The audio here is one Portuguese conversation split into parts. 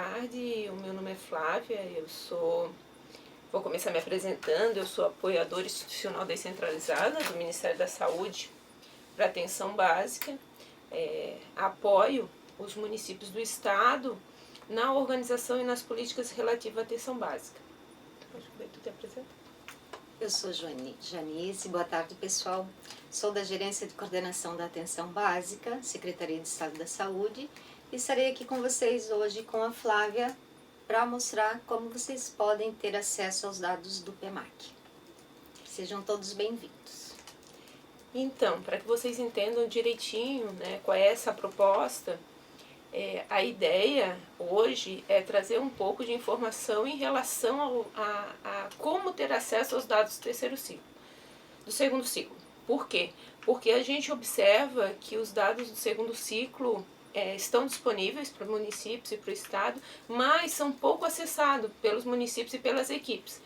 tarde, o meu nome é Flávia, vou começar me apresentando, eu sou apoiadora institucional descentralizada do Ministério da Saúde para atenção básica, apoio os municípios do estado na organização e nas políticas relativas à atenção básica. Tu te apresenta? Eu sou Janice, boa tarde pessoal. Sou da Gerência de Coordenação da Atenção Básica, Secretaria de Estado da Saúde, e estarei aqui com vocês hoje com a Flávia para mostrar como vocês podem ter acesso aos dados do PEMAC. Sejam todos bem-vindos. Então, para que vocês entendam direitinho, né, qual é essa proposta, a ideia hoje é trazer um pouco de informação em relação a como ter acesso aos dados do terceiro ciclo, do segundo ciclo. Por quê? Porque a gente observa que os dados do segundo ciclo estão disponíveis para os municípios e para o estado, mas são pouco acessados pelos municípios e pelas equipes.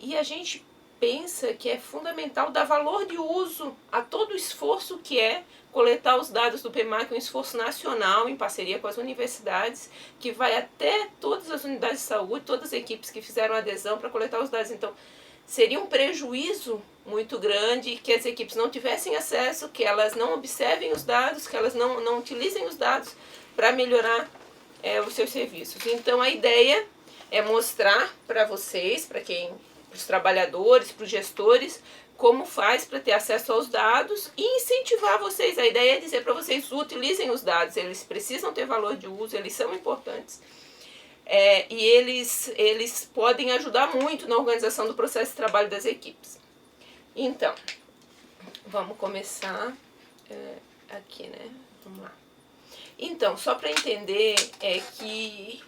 E a gente pensa que é fundamental dar valor de uso a todo o esforço que é coletar os dados do PEMAC, um esforço nacional em parceria com as universidades, que vai até todas as unidades de saúde, todas as equipes que fizeram adesão para coletar os dados. Então, seria um prejuízo muito grande que as equipes não tivessem acesso, que elas não observem os dados, que elas não utilizem os dados para melhorar os seus serviços. Então, a ideia é mostrar para vocês, para os trabalhadores, para os gestores, como faz para ter acesso aos dados e incentivar vocês. A ideia é dizer para vocês, utilizem os dados, eles precisam ter valor de uso, eles são importantes. E eles podem ajudar muito na organização do processo de trabalho das equipes. Então, vamos começar aqui, né? Vamos lá. Então, só para entender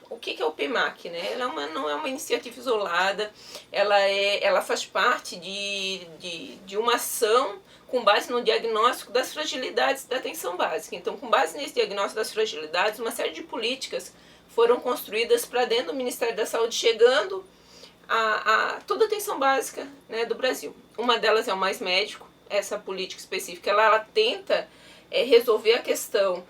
o que é o PEMAC, né? Ela não é uma iniciativa isolada, ela faz parte de uma ação com base no diagnóstico das fragilidades da atenção básica. Então, com base nesse diagnóstico das fragilidades, uma série de políticas foram construídas para dentro do Ministério da Saúde, chegando a toda a atenção básica, né, do Brasil. Uma delas é o Mais Médico, essa política específica, ela tenta resolver a questão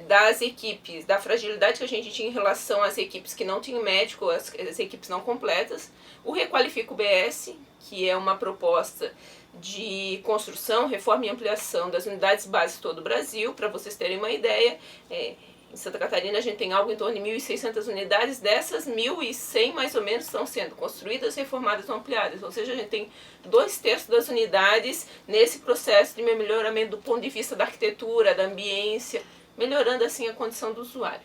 das equipes, da fragilidade que a gente tinha em relação às equipes que não tinham médico, as equipes não completas. O Requalifica UBS, que é uma proposta de construção, reforma e ampliação das unidades básicas de todo o Brasil. Para vocês terem uma ideia, em Santa Catarina a gente tem algo em torno de 1.600 unidades, dessas 1.100 mais ou menos estão sendo construídas, reformadas ou ampliadas, ou seja, a gente tem 2/3 das unidades nesse processo de melhoramento do ponto de vista da arquitetura, da ambiência, melhorando assim a condição do usuário.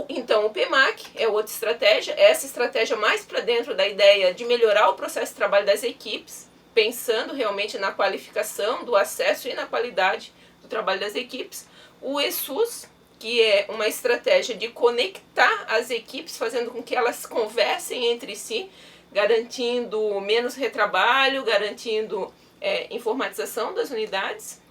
Então o PEMAC é outra estratégia, essa estratégia mais para dentro da ideia de melhorar o processo de trabalho das equipes, pensando realmente na qualificação do acesso e na qualidade do trabalho das equipes. O ESUS, que é uma estratégia de conectar as equipes, fazendo com que elas conversem entre si, garantindo menos retrabalho, garantindo informatização das unidades.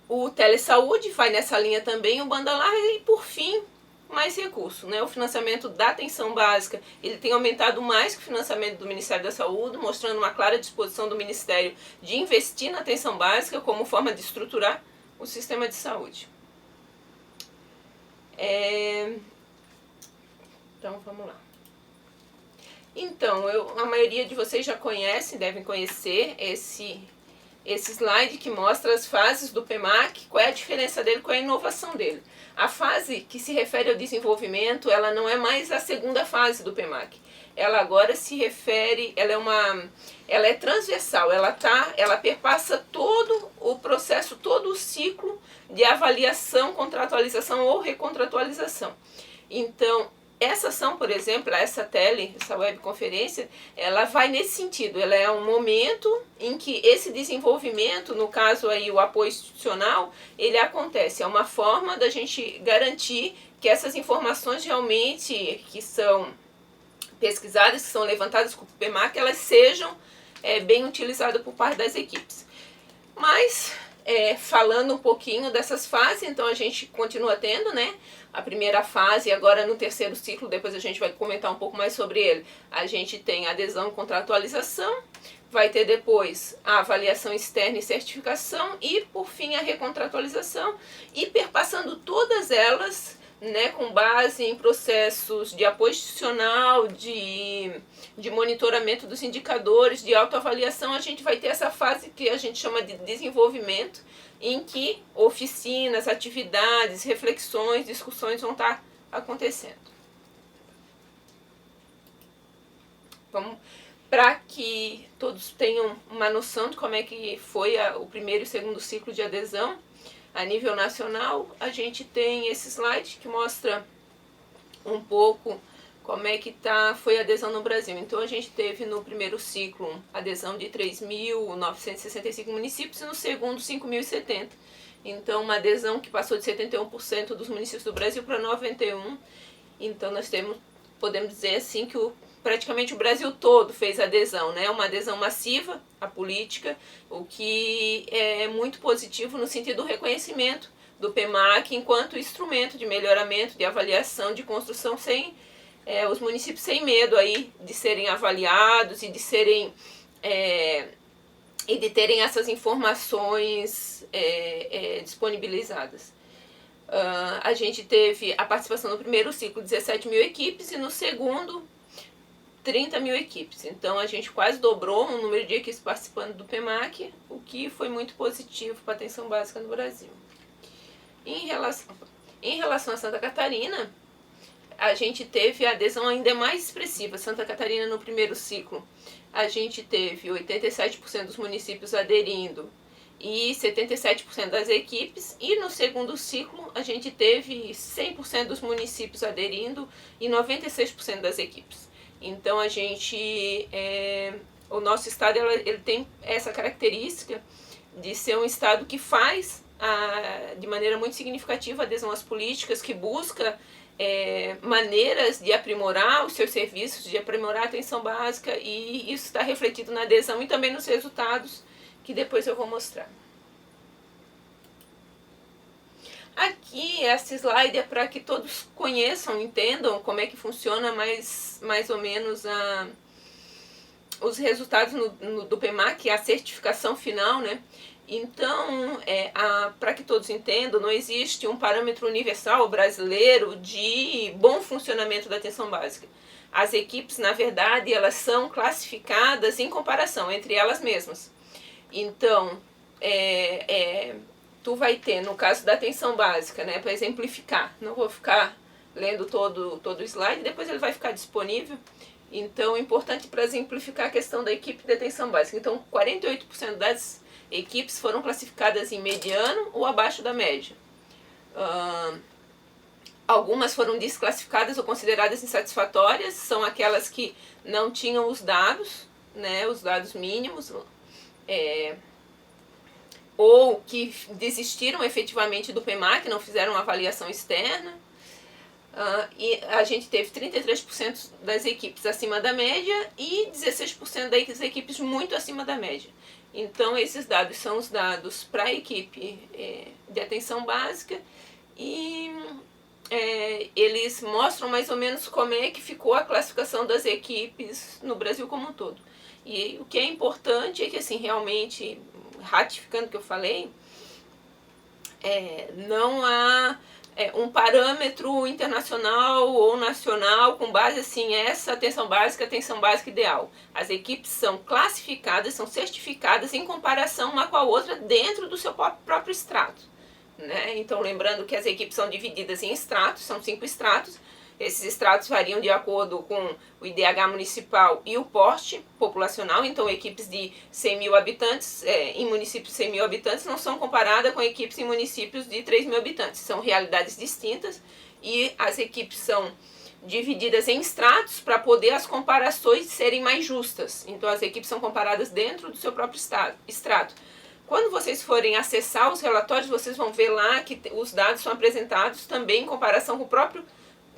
O Telesaúde vai nessa linha também, o banda larga e, por fim, mais recurso, né? O financiamento da atenção básica, ele tem aumentado mais que o financiamento do Ministério da Saúde, mostrando uma clara disposição do Ministério de investir na atenção básica como forma de estruturar o sistema de saúde. Então, vamos lá. Então, a maioria de vocês já conhece, devem conhecer esse slide que mostra as fases do PEMAC, qual é a diferença dele, qual é a inovação dele. A fase que se refere ao desenvolvimento, ela não é mais a segunda fase do PEMAC. Ela agora se refere, ela é transversal, ela perpassa todo o processo, todo o ciclo de avaliação, contratualização ou recontratualização. Então, essa ação, por exemplo, essa webconferência, ela vai nesse sentido, ela é um momento em que esse desenvolvimento, no caso aí o apoio institucional, ele acontece, é uma forma da gente garantir que essas informações realmente que são pesquisadas, que são levantadas com o PEMAC, elas sejam bem utilizadas por parte das equipes. Mas, falando um pouquinho dessas fases, então a gente continua tendo, né, a primeira fase, agora no terceiro ciclo, depois a gente vai comentar um pouco mais sobre ele, a gente tem adesão, contratualização, vai ter depois a avaliação externa e certificação e, por fim, a recontratualização, e perpassando todas elas né, com base em processos de apoio institucional, de monitoramento dos indicadores, de autoavaliação, a gente vai ter essa fase que a gente chama de desenvolvimento, em que oficinas, atividades, reflexões, discussões vão estar acontecendo. Vamos, para que todos tenham uma noção de como é que foi o primeiro e segundo ciclo de adesão, a nível nacional, a gente tem esse slide que mostra um pouco como é que foi a adesão no Brasil. Então a gente teve no primeiro ciclo adesão de 3.965 municípios e no segundo 5.070. Então uma adesão que passou de 71% dos municípios do Brasil para 91%. Então nós podemos dizer assim que praticamente o Brasil todo fez adesão, né? Uma adesão massiva à política, o que é muito positivo no sentido do reconhecimento do PEMAC enquanto instrumento de melhoramento, de avaliação, de construção, sem os municípios sem medo aí de serem avaliados e de serem e de terem essas informações disponibilizadas. A gente teve a participação no primeiro ciclo 17 mil equipes e no segundo 30 mil equipes. Então a gente quase dobrou o número de equipes participando do PEMAC, o que foi muito positivo para a atenção básica no Brasil. Em relação a Santa Catarina, a gente teve a adesão ainda mais expressiva. Santa Catarina no primeiro ciclo, a gente teve 87% dos municípios aderindo e 77% das equipes, e no segundo ciclo a gente teve 100% dos municípios aderindo e 96% das equipes. Então a gente, o nosso estado ele tem essa característica de ser um estado que faz de maneira muito significativa a adesão às políticas, que busca maneiras de aprimorar os seus serviços, de aprimorar a atenção básica, e isso está refletido na adesão e também nos resultados que depois eu vou mostrar. Aqui, esse slide é para que todos conheçam, entendam como é que funciona mais ou menos os resultados do PEMAC, a certificação final, né? Então, para que todos entendam, não existe um parâmetro universal brasileiro de bom funcionamento da atenção básica. As equipes, na verdade, elas são classificadas em comparação entre elas mesmas. Então, tu vai ter, no caso da atenção básica, né, para exemplificar, não vou ficar lendo todo o slide, depois ele vai ficar disponível. Então, é importante para exemplificar a questão da equipe de atenção básica. Então, 48% das equipes foram classificadas em mediano ou abaixo da média. Algumas foram desclassificadas ou consideradas insatisfatórias, são aquelas que não tinham os dados, né, os dados mínimos, ou que desistiram efetivamente do PEMAC, não fizeram uma avaliação externa. E a gente teve 33% das equipes acima da média e 16% das equipes muito acima da média. Então esses dados são os dados para a equipe de atenção básica, e eles mostram mais ou menos como é que ficou a classificação das equipes no Brasil como um todo. E o que é importante é que, assim, realmente, ratificando o que eu falei, não há um parâmetro internacional ou nacional com base assim, essa atenção básica ideal. As equipes são classificadas, são certificadas em comparação uma com a outra dentro do seu próprio extrato, né? Então, lembrando que as equipes são divididas em estratos, são 5 estratos. Esses estratos variam de acordo com o IDH municipal e o porte populacional. Então, equipes de 100 mil habitantes, em municípios de 100 mil habitantes, não são comparadas com equipes em municípios de 3 mil habitantes. São realidades distintas, e as equipes são divididas em estratos para poder as comparações serem mais justas. Então, as equipes são comparadas dentro do seu próprio extrato. Quando vocês forem acessar os relatórios, vocês vão ver lá que os dados são apresentados também em comparação com o próprio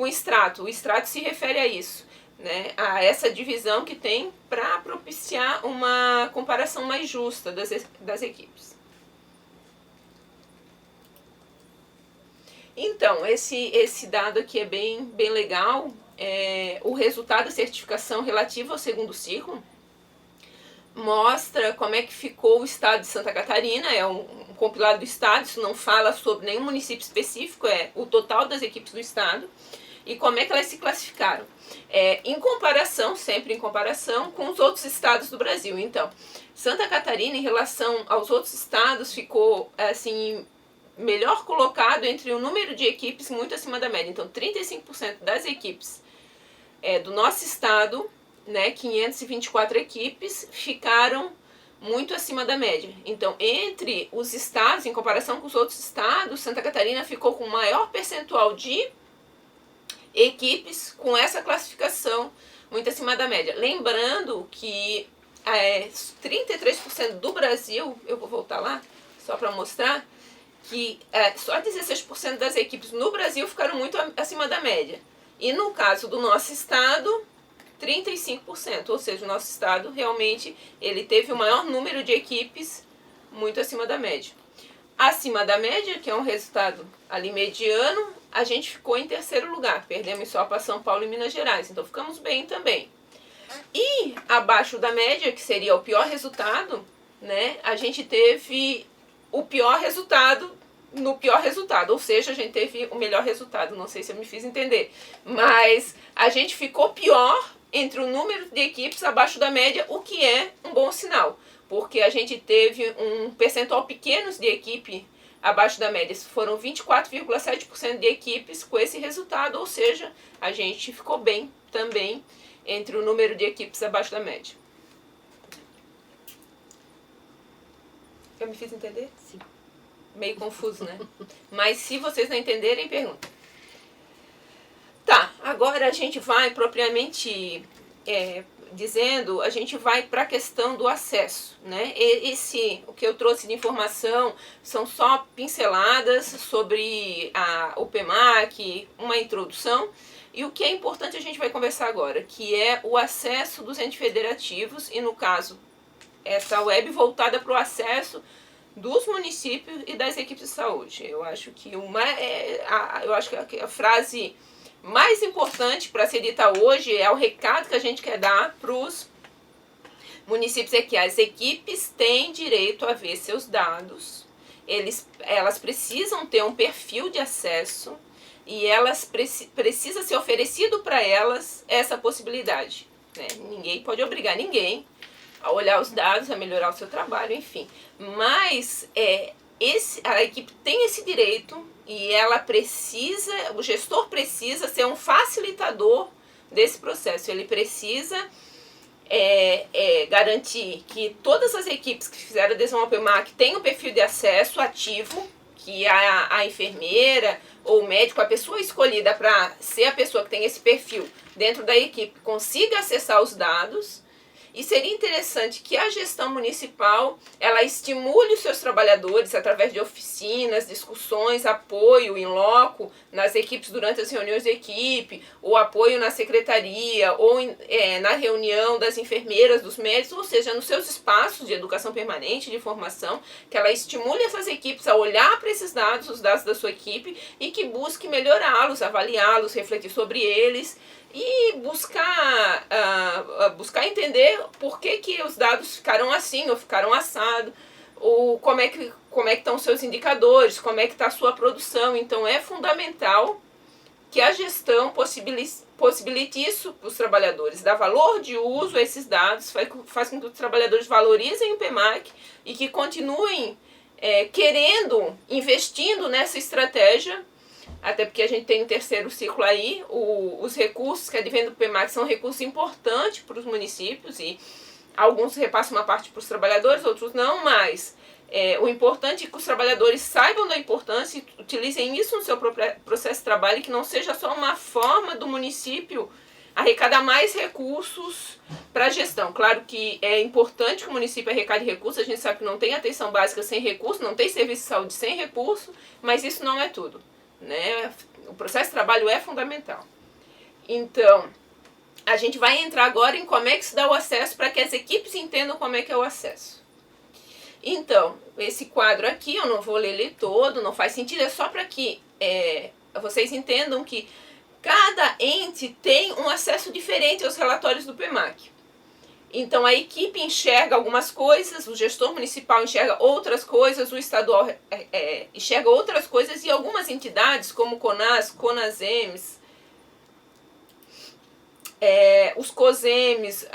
extrato. O extrato se refere a isso, né? A essa divisão que tem para propiciar uma comparação mais justa das equipes. Então, esse dado aqui é bem legal. O resultado da certificação relativo ao segundo ciclo mostra como é que ficou o estado de Santa Catarina. É um compilado do estado, isso não fala sobre nenhum município específico, é o total das equipes do estado. E como é que elas se classificaram? Em comparação, sempre em comparação com os outros estados do Brasil. Então, Santa Catarina, em relação aos outros estados, ficou assim, melhor colocado entre o número de equipes muito acima da média. Então, 35% das equipes do nosso estado, né, 524 equipes, ficaram muito acima da média. Então, entre os estados, em comparação com os outros estados, Santa Catarina ficou com o maior percentual de equipes com essa classificação muito acima da média. Lembrando que 33% do Brasil, eu vou voltar lá só para mostrar, que só 16% das equipes no Brasil ficaram muito acima da média. E no caso do nosso estado, 35%, ou seja, o nosso estado realmente ele teve o maior número de equipes muito acima da média. Acima da média, que é um resultado ali mediano, a gente ficou em terceiro lugar, perdemos só para São Paulo e Minas Gerais, então ficamos bem também. E abaixo da média, que seria o pior resultado, né, a gente teve o pior resultado no pior resultado, ou seja, a gente teve o melhor resultado, não sei se eu me fiz entender, mas a gente ficou pior entre o número de equipes abaixo da média, o que é um bom sinal, porque a gente teve um percentual pequeno de equipe abaixo da média, foram 24,7% de equipes com esse resultado, ou seja, a gente ficou bem também entre o número de equipes abaixo da média. Eu me fiz entender? Sim. Meio confuso, né? Mas se vocês não entenderem, pergunta. Tá, agora a gente vai propriamente dizendo, a gente vai para a questão do acesso, né? O que eu trouxe de informação são só pinceladas sobre o PEMAC, uma introdução, e o que é importante a gente vai conversar agora, que é o acesso dos entes federativos, e no caso, essa web voltada para o acesso dos municípios e das equipes de saúde. Eu acho que a frase mais importante para ser dita hoje é o recado que a gente quer dar para os municípios, é que as equipes têm direito a ver seus dados, elas precisam ter um perfil de acesso e precisa ser oferecido para elas essa possibilidade, né? Ninguém pode obrigar ninguém a olhar os dados, a melhorar o seu trabalho, enfim. Mas a equipe tem esse direito e o gestor precisa ser um facilitador desse processo. Ele precisa garantir que todas as equipes que fizeram adesão ao PEMAC tenham um perfil de acesso ativo, que a enfermeira ou o médico, a pessoa escolhida para ser a pessoa que tem esse perfil dentro da equipe, consiga acessar os dados. E seria interessante que a gestão municipal, ela estimule os seus trabalhadores através de oficinas, discussões, apoio em loco nas equipes durante as reuniões de equipe, ou apoio na secretaria, ou na reunião das enfermeiras, dos médicos, ou seja, nos seus espaços de educação permanente, de formação, que ela estimule essas equipes a olhar para esses dados, os dados da sua equipe, e que busque melhorá-los, avaliá-los, refletir sobre eles, e buscar entender por que os dados ficaram assim ou ficaram assado, ou como é que estão os seus indicadores, como é que está a sua produção. Então é fundamental que a gestão possibilite isso para os trabalhadores, dar valor de uso a esses dados, faz com que os trabalhadores valorizem o PEMAC e que continuem investindo nessa estratégia. Até porque a gente tem um terceiro ciclo aí, os recursos que advêm do PEMAC são recursos importantes para os municípios e alguns repassam uma parte para os trabalhadores, outros não, mas o importante é que os trabalhadores saibam da importância e utilizem isso no seu processo de trabalho, e que não seja só uma forma do município arrecadar mais recursos para a gestão. Claro que é importante que o município arrecade recursos, a gente sabe que não tem atenção básica sem recurso, não tem serviço de saúde sem recurso, mas isso não é tudo, né? O processo de trabalho é fundamental. Então, a gente vai entrar agora em como é que se dá o acesso para que as equipes entendam como é que é o acesso. Então, esse quadro aqui, eu não vou ler ele todo, não faz sentido, é só para que vocês entendam que cada ente tem um acesso diferente aos relatórios do PEMAC. Então a equipe enxerga algumas coisas, o gestor municipal enxerga outras coisas, o estadual enxerga outras coisas, e algumas entidades como o CONAS, CONASEMES, os COSEMES,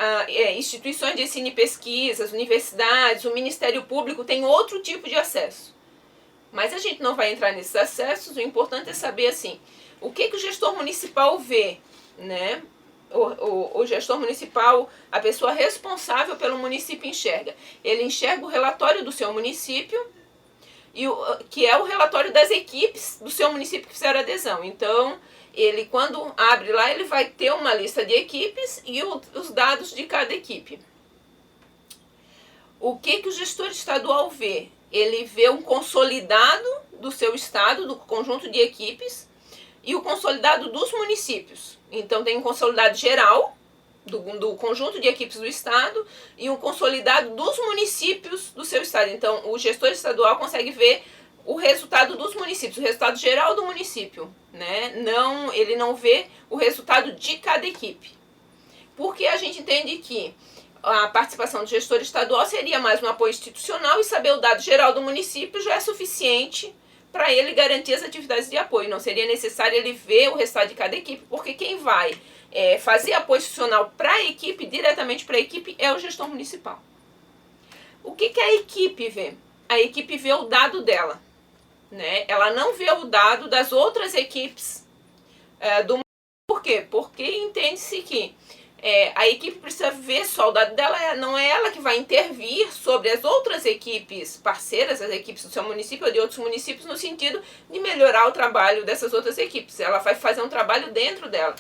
instituições de ensino e pesquisas, universidades, o Ministério Público tem outro tipo de acesso. Mas a gente não vai entrar nesses acessos, o importante é saber assim, o que o gestor municipal vê, né? O gestor municipal, a pessoa responsável pelo município enxerga. Ele enxerga o relatório do seu município, que é o relatório das equipes do seu município que fizeram adesão. Então, ele quando abre lá, ele vai ter uma lista de equipes e os dados de cada equipe. O que o gestor estadual vê? Ele vê um consolidado do seu estado, do conjunto de equipes, e o consolidado dos municípios. Então tem um consolidado geral do conjunto de equipes do estado e um consolidado dos municípios do seu estado. Então o gestor estadual consegue ver o resultado dos municípios, o resultado geral do município, né? Ele não vê o resultado de cada equipe. Porque a gente entende que a participação do gestor estadual seria mais um apoio institucional, e saber o dado geral do município já é suficiente para ele garantir as atividades de apoio. Não seria necessário ele ver o resultado de cada equipe, porque quem vai fazer apoio institucional para a equipe, diretamente para a equipe, é o gestor municipal. O que a equipe vê? A equipe vê o dado dela, né? Ela não vê o dado das outras equipes do município. Por quê? Porque entende-se que a equipe precisa ver só o dado dela, não é ela que vai intervir sobre as outras equipes parceiras, as equipes do seu município ou de outros municípios, no sentido de melhorar o trabalho dessas outras equipes. Ela vai fazer um trabalho dentro dela,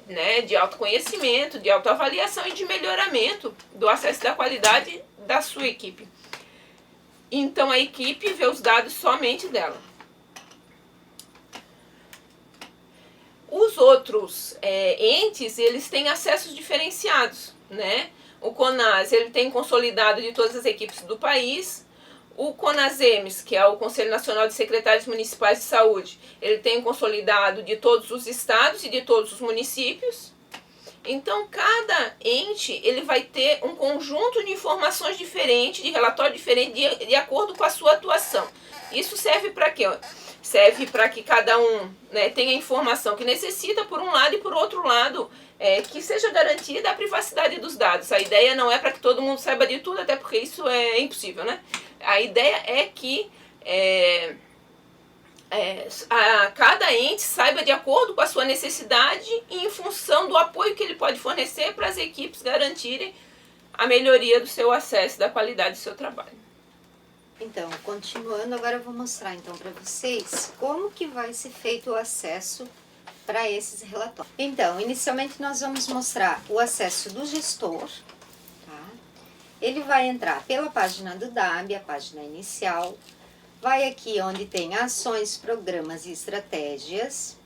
né, de autoconhecimento, de autoavaliação e de melhoramento do acesso da qualidade da sua equipe. Então a equipe vê os dados somente dela. Os outros entes, eles têm acessos diferenciados, né? O CONAS, ele tem consolidado de todas as equipes do país. O CONASEMES, que é o Conselho Nacional de Secretários Municipais de Saúde, ele tem consolidado de todos os estados e de todos os municípios. Então, cada ente, ele vai ter um conjunto de informações diferentes, de relatório diferente, de acordo com a sua atuação. Isso serve para quê? Serve para que cada um, né, tenha a informação que necessita por um lado, e por outro lado, que seja garantida a privacidade dos dados. A ideia não é para que todo mundo saiba de tudo, até porque isso é impossível, né? A ideia é que cada ente saiba de acordo com a sua necessidade e em função do apoio que ele pode fornecer para as equipes garantirem a melhoria do seu acesso, da qualidade do seu trabalho. Então, continuando, agora eu vou mostrar então para vocês como que vai ser feito o acesso para esses relatórios. Então, inicialmente nós vamos mostrar o acesso do gestor, tá? Ele vai entrar pela página do DAB, a página inicial, vai aqui onde tem ações, programas e estratégias,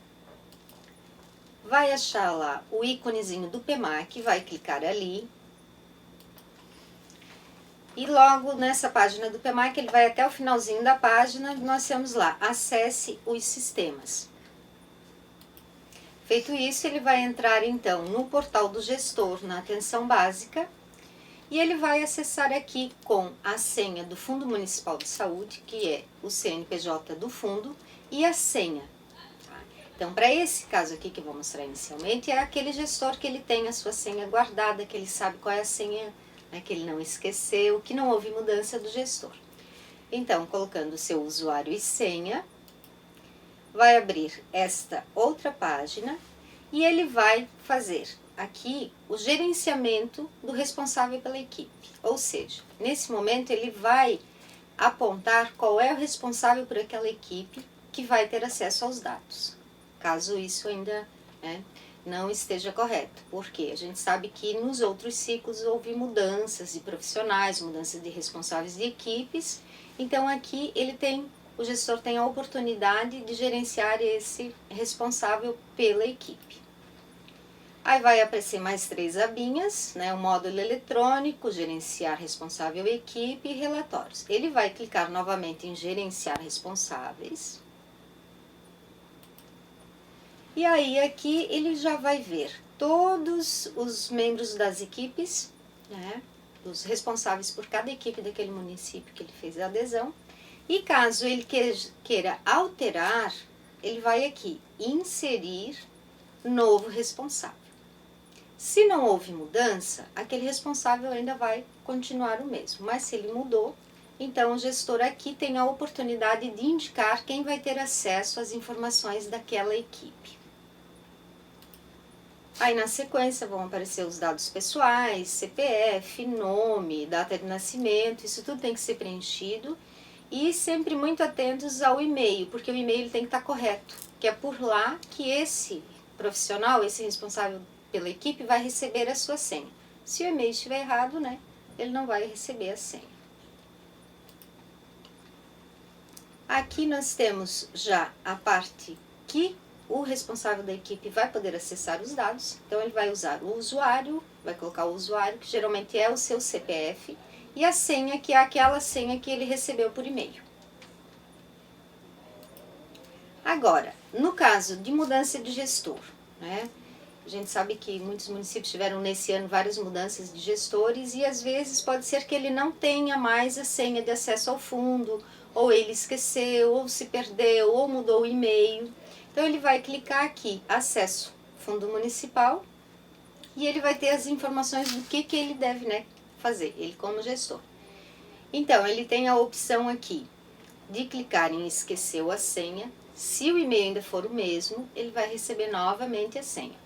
vai achar lá o íconezinho do PEMAC, vai clicar ali. E logo nessa página do PEMAC, ele vai até o finalzinho da página, nós temos lá, acesse os sistemas. Feito isso, ele vai entrar então no portal do gestor, na atenção básica, e ele vai acessar aqui com a senha do Fundo Municipal de Saúde, que é o CNPJ do fundo, e a senha. Então, para esse caso aqui que eu vou mostrar inicialmente, é aquele gestor que ele tem a sua senha guardada, que ele sabe qual é a senha, que ele não esqueceu, que não houve mudança do gestor. Então, colocando o seu usuário e senha, vai abrir esta outra página e ele vai fazer aqui o gerenciamento do responsável pela equipe. Ou seja, nesse momento ele vai apontar qual é o responsável por aquela equipe que vai ter acesso aos dados, caso isso ainda não esteja correto, porque a gente sabe que nos outros ciclos houve mudanças de profissionais, mudanças de responsáveis de equipes, então aqui o gestor tem a oportunidade de gerenciar esse responsável pela equipe. Aí vai aparecer mais 3 abinhas, o módulo eletrônico, gerenciar responsável equipe e relatórios. Ele vai clicar novamente em gerenciar responsáveis. E aí aqui ele já vai ver todos os membros das equipes, né, dos responsáveis por cada equipe daquele município que ele fez a adesão. E caso ele queira alterar, ele vai aqui, inserir novo responsável. Se não houve mudança, aquele responsável ainda vai continuar o mesmo. Mas se ele mudou, então o gestor aqui tem a oportunidade de indicar quem vai ter acesso às informações daquela equipe. Aí na sequência vão aparecer os dados pessoais, CPF, nome, data de nascimento, isso tudo tem que ser preenchido. E sempre muito atentos ao e-mail, porque o e-mail tem que estar correto, que é por lá que esse profissional, esse responsável pela equipe, vai receber a sua senha. Se o e-mail estiver errado, né, ele não vai receber a senha. Aqui nós temos já a parte que o responsável da equipe vai poder acessar os dados. Então ele vai usar o usuário, vai colocar o usuário, que geralmente é o seu CPF, e a senha, que é aquela senha que ele recebeu por e-mail. Agora, no caso de mudança de gestor, né? A gente sabe que muitos municípios tiveram nesse ano várias mudanças de gestores e às vezes pode ser que ele não tenha mais a senha de acesso ao fundo, ou ele esqueceu, ou se perdeu, ou mudou o e-mail. Então ele vai clicar aqui, acesso fundo municipal, e ele vai ter as informações do que ele deve, né, fazer, ele como gestor. Então ele tem a opção aqui de clicar em esqueceu a senha. Se o e-mail ainda for o mesmo, ele vai receber novamente a senha.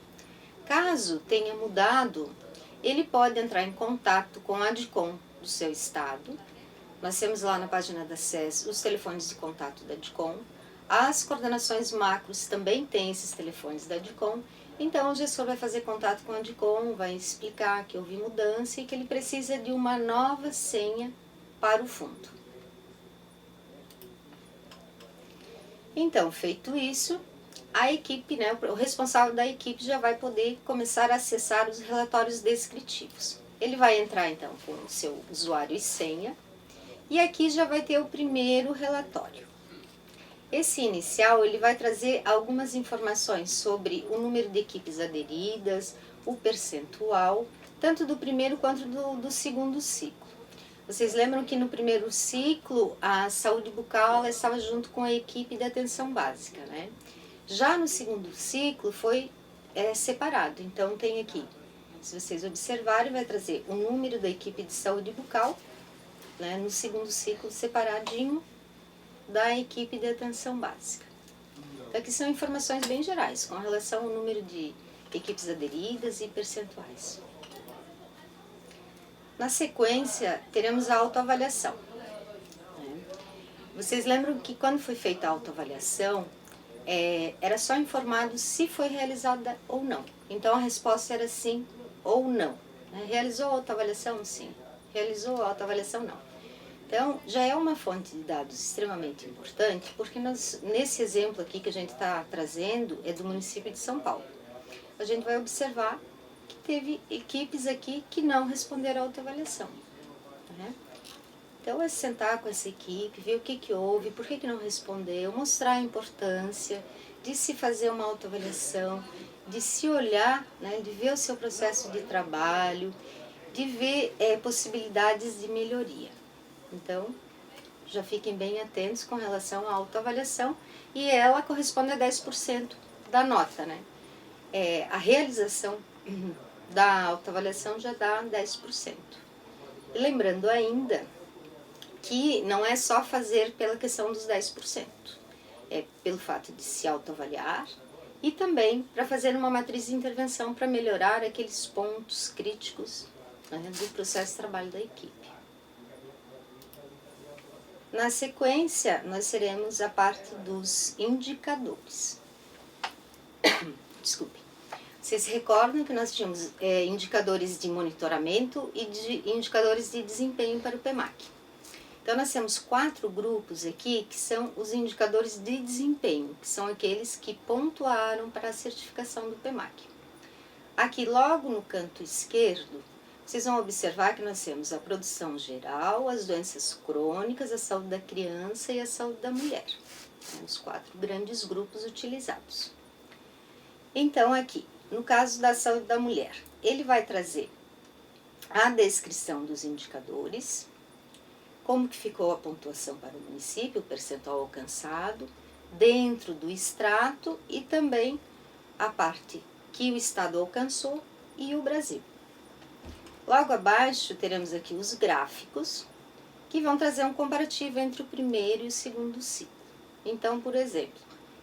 Caso tenha mudado, ele pode entrar em contato com a DICOM do seu estado. Nós temos lá na página da SES os telefones de contato da DICOM. As coordenações macros também têm esses telefones da DICOM. Então o gestor vai fazer contato com a DICOM, vai explicar que houve mudança e que ele precisa de uma nova senha para o fundo. Então, feito isso, a equipe, né, o responsável da equipe já vai poder começar a acessar os relatórios descritivos. Ele vai entrar então com o seu usuário e senha, e aqui já vai ter o primeiro relatório. Esse inicial ele vai trazer algumas informações sobre o número de equipes aderidas, o percentual, tanto do primeiro quanto do segundo ciclo. Vocês lembram que no primeiro ciclo a saúde bucal estava junto com a equipe de atenção básica, né? Já no segundo ciclo foi separado, então tem aqui, se vocês observarem, vai trazer o número da equipe de saúde bucal, né, no segundo ciclo separadinho da equipe de atenção básica. Então aqui são informações bem gerais, com relação ao número de equipes aderidas e percentuais. Na sequência, teremos a autoavaliação. Vocês lembram que quando foi feita a autoavaliação, era só informado se foi realizada ou não. Então a resposta era sim ou não. Realizou a autoavaliação? Sim. Realizou a autoavaliação? Não. Então já é uma fonte de dados extremamente importante, porque nesse exemplo aqui que a gente está trazendo é do município de São Paulo. A gente vai observar que teve equipes aqui que não responderam à autoavaliação, né? Então é sentar com essa equipe, ver o que houve, por que não respondeu, mostrar a importância de se fazer uma autoavaliação, de se olhar, né, de ver o seu processo de trabalho, de ver possibilidades de melhoria. Então, já fiquem bem atentos com relação à autoavaliação, e ela corresponde a 10% da nota, né? A realização da autoavaliação já dá 10%. E lembrando ainda que não é só fazer pela questão dos 10%, é pelo fato de se autoavaliar e também para fazer uma matriz de intervenção para melhorar aqueles pontos críticos, né, do processo de trabalho da equipe. Na sequência, nós teremos a parte dos indicadores. Desculpe. Vocês se recordam que nós tínhamos indicadores de monitoramento e indicadores de desempenho para o PEMAC. Então nós temos 4 grupos aqui que são os indicadores de desempenho, que são aqueles que pontuaram para a certificação do PEMAC. Aqui logo no canto esquerdo, vocês vão observar que nós temos a produção geral, as doenças crônicas, a saúde da criança e a saúde da mulher. Os 4 grandes grupos utilizados. Então aqui, no caso da saúde da mulher, ele vai trazer a descrição dos indicadores, como que ficou a pontuação para o município, o percentual alcançado, dentro do extrato e também a parte que o estado alcançou e o Brasil. Logo abaixo teremos aqui os gráficos, que vão trazer um comparativo entre o primeiro e o segundo ciclo. Então, por exemplo,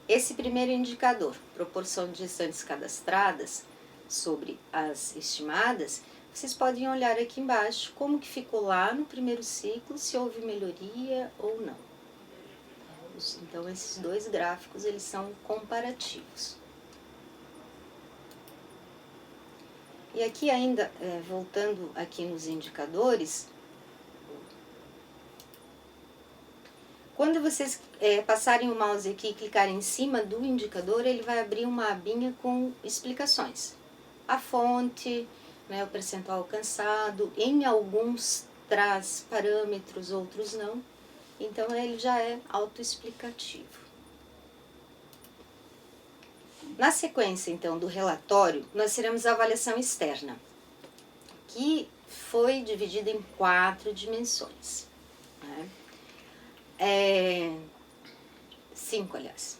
esse primeiro indicador, proporção de gestantes cadastradas sobre as estimadas, vocês podem olhar aqui embaixo como que ficou lá no primeiro ciclo, se houve melhoria ou não. Então, esses dois gráficos, eles são comparativos. E aqui ainda, voltando aqui nos indicadores, quando vocês passarem o mouse aqui e clicarem em cima do indicador, ele vai abrir uma abinha com explicações. A fonte, né, o percentual alcançado, em alguns traz parâmetros, outros não. Então, ele já é autoexplicativo. Na sequência, então, do relatório, nós teremos a avaliação externa, que foi dividida em 4 dimensões. Né? 5, aliás.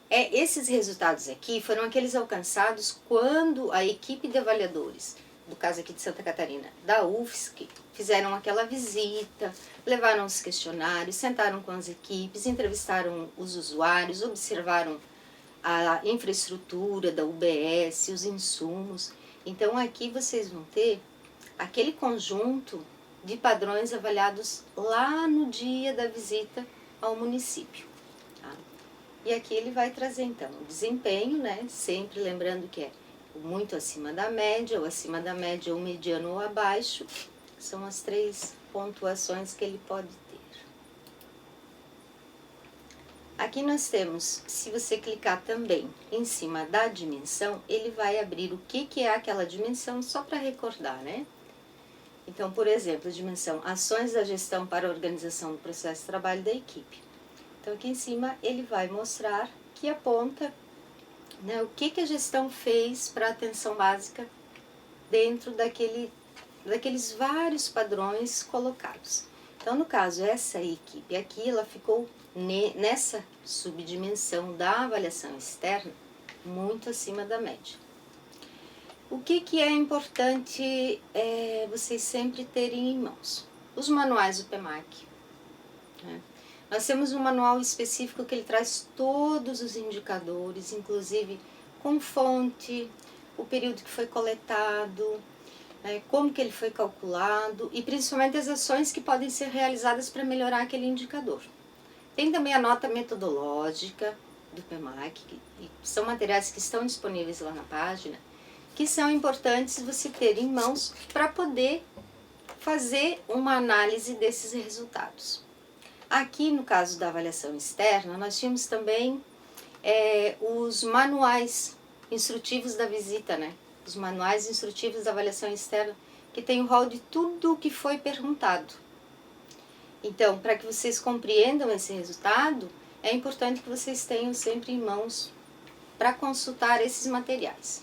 Esses resultados aqui foram aqueles alcançados quando a equipe de avaliadores, no caso aqui de Santa Catarina, da UFSC, fizeram aquela visita, levaram os questionários, sentaram com as equipes, entrevistaram os usuários, observaram a infraestrutura da UBS, os insumos. Então, aqui vocês vão ter aquele conjunto de padrões avaliados lá no dia da visita ao município. Tá? E aqui ele vai trazer, então, o desempenho, né? Sempre lembrando que é muito acima da média, ou acima da média, ou mediano ou abaixo. São as 3 pontuações que ele pode ter. Aqui nós temos, se você clicar também em cima da dimensão, ele vai abrir o que é aquela dimensão, só para recordar, né? Então, por exemplo, dimensão ações da gestão para a organização do processo de trabalho da equipe. Então, aqui em cima ele vai mostrar que aponta, né, o que a gestão fez para a atenção básica dentro daqueles vários padrões colocados. Então, no caso, essa equipe aqui, ela ficou nessa subdimensão da avaliação externa muito acima da média. O que é importante vocês sempre terem em mãos? Os manuais do PEMAC. Né? Nós temos um manual específico que ele traz todos os indicadores, inclusive com fonte, o período que foi coletado, como que ele foi calculado e principalmente as ações que podem ser realizadas para melhorar aquele indicador. Tem também a nota metodológica do PEMAC, que são materiais que estão disponíveis lá na página, que são importantes você ter em mãos para poder fazer uma análise desses resultados. Aqui, no caso da avaliação externa, nós tínhamos também os manuais instrutivos da visita, né? Os manuais instrutivos da avaliação externa, que tem o rol de tudo o que foi perguntado. Então, para que vocês compreendam esse resultado, é importante que vocês tenham sempre em mãos para consultar esses materiais.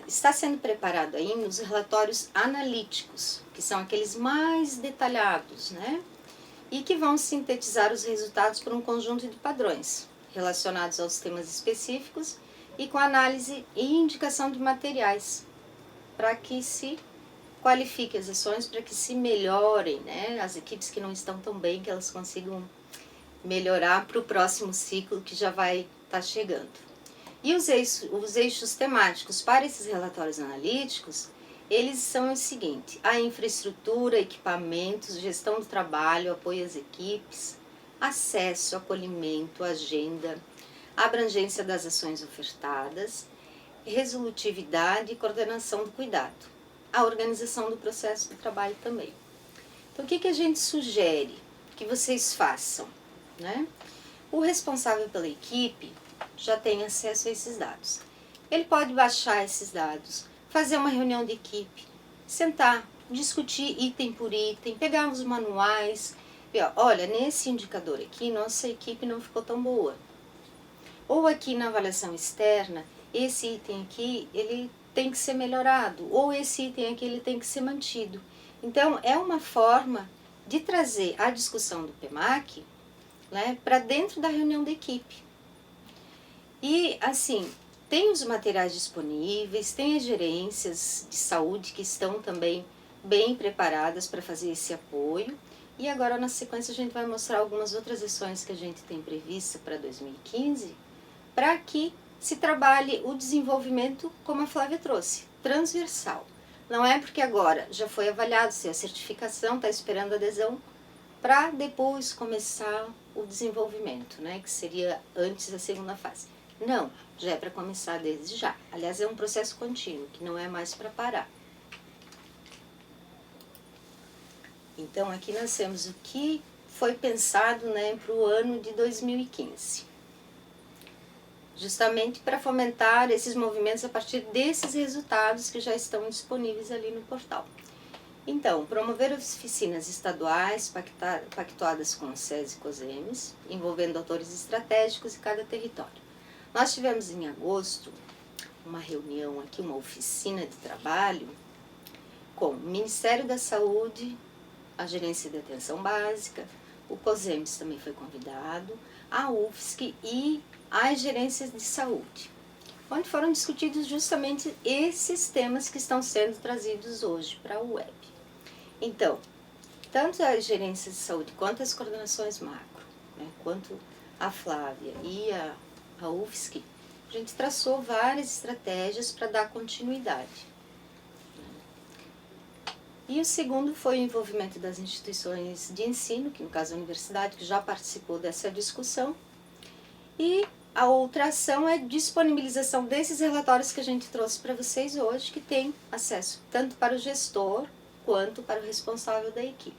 Está sendo preparado aí os relatórios analíticos, que são aqueles mais detalhados, né? E que vão sintetizar os resultados por um conjunto de padrões relacionados aos temas específicos e com análise e indicação de materiais, para que se qualifique as ações, para que se melhorem, né? As equipes que não estão tão bem, que elas consigam melhorar para o próximo ciclo que já vai estar chegando. E os eixos temáticos para esses relatórios analíticos, eles são o seguinte: a infraestrutura, equipamentos, gestão do trabalho, apoio às equipes, acesso, acolhimento, agenda, abrangência das ações ofertadas, resolutividade e coordenação do cuidado, a organização do processo de trabalho também. Então, o que a gente sugere que vocês façam, né? O responsável pela equipe já tem acesso a esses dados. Ele pode baixar esses dados, fazer uma reunião de equipe, sentar, discutir item por item, pegar os manuais, ver, olha, nesse indicador aqui, nossa equipe não ficou tão boa. Ou aqui na avaliação externa, esse item aqui, ele tem que ser melhorado, ou esse item aqui ele tem que ser mantido. Então, é uma forma de trazer a discussão do PEMAC, né, para dentro da reunião da equipe. E, assim, tem os materiais disponíveis, tem as gerências de saúde que estão também bem preparadas para fazer esse apoio. E agora, na sequência, a gente vai mostrar algumas outras ações que a gente tem prevista para 2015, para que se trabalhe o desenvolvimento, como a Flávia trouxe, transversal. Não é porque agora já foi avaliado se a certificação está esperando adesão, para depois começar o desenvolvimento, né, que seria antes da segunda fase. Não, já é para começar desde já. Aliás, é um processo contínuo, que não é mais para parar. Então, aqui nós temos o que foi pensado, né, para o ano de 2015. Justamente para fomentar esses movimentos a partir desses resultados que já estão disponíveis ali no portal. Então, promover oficinas estaduais pactuadas com o SES e COSEMES, envolvendo atores estratégicos de cada território. Nós tivemos em agosto uma reunião aqui, uma oficina de trabalho com o Ministério da Saúde, a Gerência de Atenção Básica, o COSEMES também foi convidado, a UFSC e as gerências de saúde, onde foram discutidos justamente esses temas que estão sendo trazidos hoje para a web. Então, tanto as gerências de saúde quanto as coordenações macro, né, quanto a Flávia e a UFSC, a gente traçou várias estratégias para dar continuidade. E o segundo foi o envolvimento das instituições de ensino, que no caso a universidade, que já participou dessa discussão. E a outra ação é a disponibilização desses relatórios que a gente trouxe para vocês hoje, que tem acesso tanto para o gestor quanto para o responsável da equipe.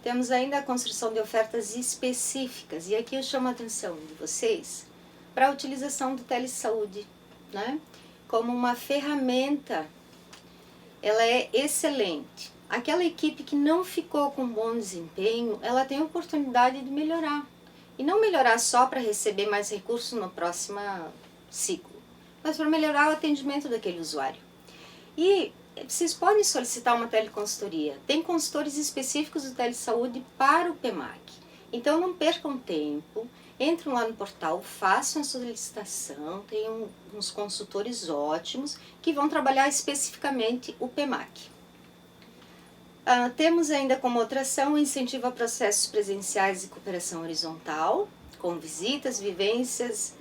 Temos ainda a construção de ofertas específicas, e aqui eu chamo a atenção de vocês para a utilização do telesaúde, né, como uma ferramenta. Ela é excelente. Aquela equipe que não ficou com bom desempenho, ela tem a oportunidade de melhorar. E não melhorar só para receber mais recursos no próximo ciclo, mas para melhorar o atendimento daquele usuário. E vocês podem solicitar uma teleconsultoria. Tem consultores específicos do telesaúde para o PEMAC. Então não percam tempo, entrem lá no portal, façam a solicitação, tem uns consultores ótimos que vão trabalhar especificamente o PEMAC. Temos ainda como outra ação o incentivo a processos presenciais de cooperação horizontal, com visitas, vivências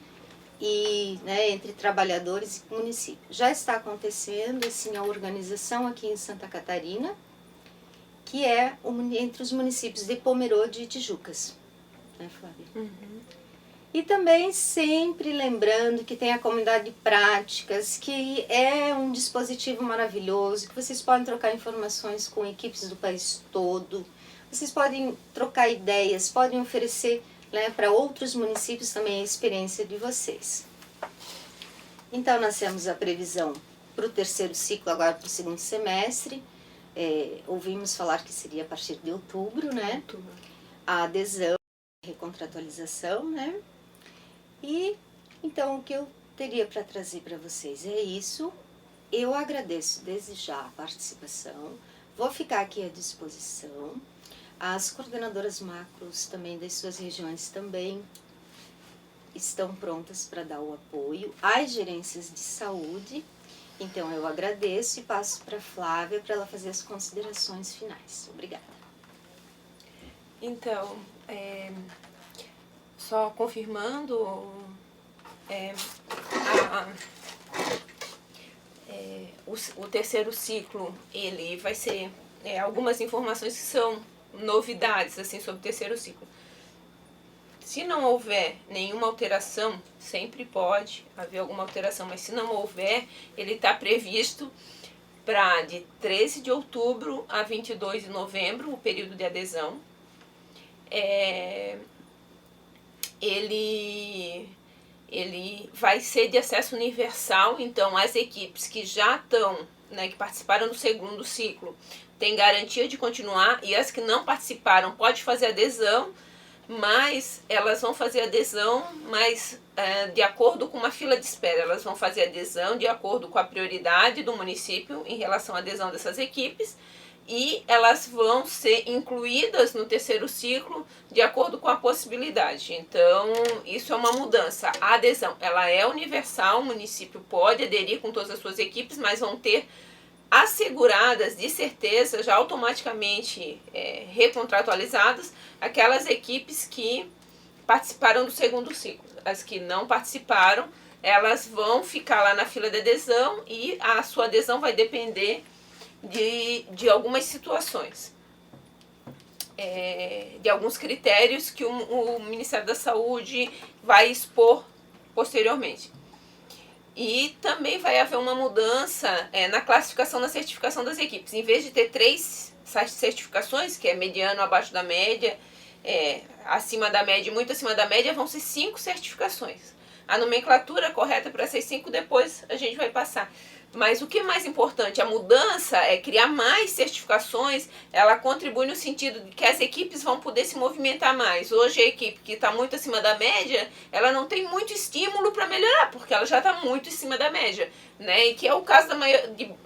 e, né, entre trabalhadores e municípios. Já está acontecendo assim, a organização aqui em Santa Catarina, que é entre os municípios de Pomerode e Tijucas. Né, Flávia? Uhum. E também sempre lembrando que tem a comunidade de práticas, que é um dispositivo maravilhoso, que vocês podem trocar informações com equipes do país todo, vocês podem trocar ideias, podem oferecer, né, para outros municípios também a experiência de vocês. Então nós temos a previsão para o terceiro ciclo, agora para o segundo semestre, ouvimos falar que seria a partir de outubro, né? A adesão, a recontratualização, né? E então o que eu teria para trazer para vocês é isso. Eu agradeço desde já a participação, vou ficar aqui à disposição. As coordenadoras macros também das suas regiões também estão prontas para dar o apoio, as gerências de saúde. Então eu agradeço e passo para a Flávia para ela fazer as considerações finais. Obrigada. Então, só confirmando, o terceiro ciclo, ele vai ser algumas informações que são novidades assim, sobre o terceiro ciclo. Se não houver nenhuma alteração, sempre pode haver alguma alteração, mas se não houver, ele está previsto para de 13 de outubro a 22 de novembro, o período de adesão. Ele vai ser de acesso universal, então as equipes que já estão, né, que participaram do segundo ciclo, têm garantia de continuar, e as que não participaram pode fazer adesão mas elas vão fazer adesão, mas de acordo com uma fila de espera. Elas vão fazer adesão de acordo com a prioridade do município em relação à adesão dessas equipes, e elas vão ser incluídas no terceiro ciclo de acordo com a possibilidade. Então, isso é uma mudança. A adesão, ela é universal, o município pode aderir com todas as suas equipes, mas vão ter asseguradas, de certeza, já automaticamente recontratualizadas, aquelas equipes que participaram do segundo ciclo. As que não participaram, elas vão ficar lá na fila de adesão e a sua adesão vai depender de algumas situações, de alguns critérios que o Ministério da Saúde vai expor posteriormente. E também vai haver uma mudança na classificação da certificação das equipes. Em vez de ter 3 certificações, que é mediano, abaixo da média, acima da média e muito acima da média, vão ser 5 certificações. A nomenclatura correta para essas 5 depois a gente vai passar. Mas o que é mais importante, a mudança é criar mais certificações, ela contribui no sentido de que as equipes vão poder se movimentar mais. Hoje a equipe que está muito acima da média, ela não tem muito estímulo para melhorar, porque ela já está muito acima da média, né? E que é o caso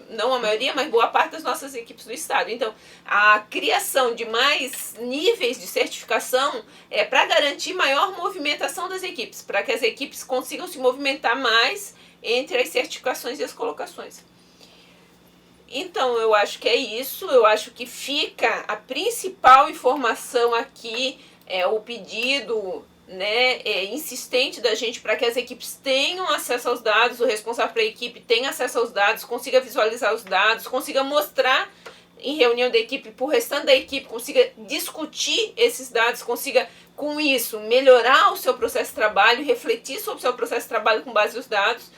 não a maioria, mas boa parte das nossas equipes do estado. Então, a criação de mais níveis de certificação é para garantir maior movimentação das equipes, para que as equipes consigam se movimentar mais entre as certificações e as colocações. Então, eu acho que é isso. Eu acho que fica a principal informação aqui, o pedido, insistente da gente para que as equipes tenham acesso aos dados, o responsável para a equipe tenha acesso aos dados, consiga visualizar os dados, consiga mostrar em reunião da equipe para o restante da equipe, consiga discutir esses dados, consiga, com isso, melhorar o seu processo de trabalho, refletir sobre o seu processo de trabalho com base nos dados,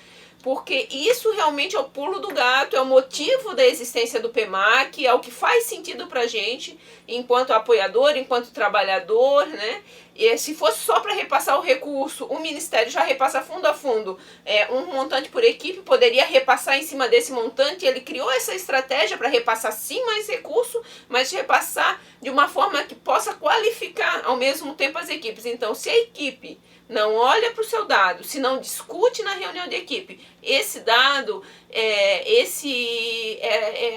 porque isso realmente é o pulo do gato, é o motivo da existência do PEMAC, é o que faz sentido pra gente, enquanto apoiador, enquanto trabalhador, né? E se fosse só para repassar o recurso, o Ministério já repassa fundo a fundo um montante por equipe, poderia repassar em cima desse montante. Ele criou essa estratégia para repassar sim mais recurso, mas repassar de uma forma que possa qualificar ao mesmo tempo as equipes. Então, se a equipe não olha para o seu dado, se não discute na reunião de equipe esse dado,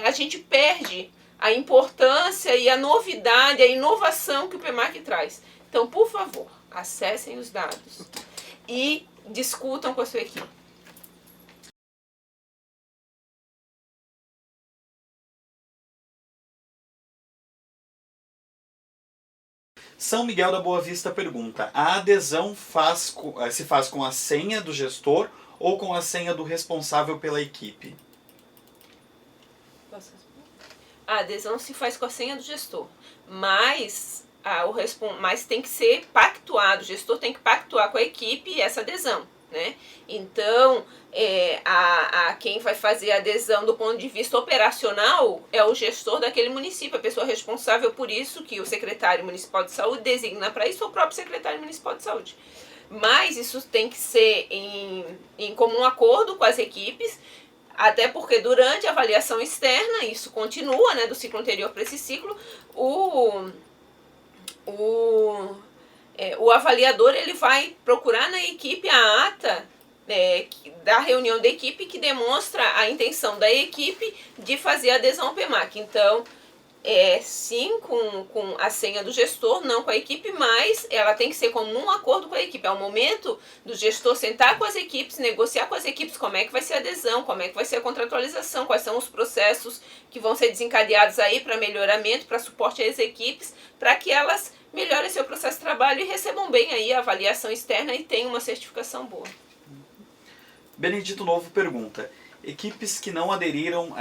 a gente perde a importância e a novidade, a inovação que o PEMAC traz. Então, por favor, acessem os dados e discutam com a sua equipe. São Miguel da Boa Vista pergunta: a adesão se faz com a senha do gestor ou com a senha do responsável pela equipe? A adesão se faz com a senha do gestor, mas tem que ser pactuado, o gestor tem que pactuar com a equipe essa adesão, né? Então, quem vai fazer a adesão do ponto de vista operacional é o gestor daquele município, a pessoa responsável por isso, que o secretário municipal de saúde designa para isso, o próprio secretário municipal de saúde. Mas isso tem que ser em comum acordo com as equipes, até porque durante a avaliação externa, isso continua, né, do ciclo anterior para esse ciclo, o avaliador ele vai procurar na equipe a ata da reunião da equipe que demonstra a intenção da equipe de fazer a adesão ao PEMAC. Então, sim com a senha do gestor, não com a equipe, mas ela tem que ser comum um acordo com a equipe. É o momento do gestor sentar com as equipes, negociar com as equipes como é que vai ser a adesão, como é que vai ser a contratualização, quais são os processos que vão ser desencadeados aí para melhoramento, para suporte às equipes, para que elas melhorem seu processo de trabalho e recebam bem aí a avaliação externa e tenham uma certificação boa. Benedito Novo pergunta: equipes que não aderiram...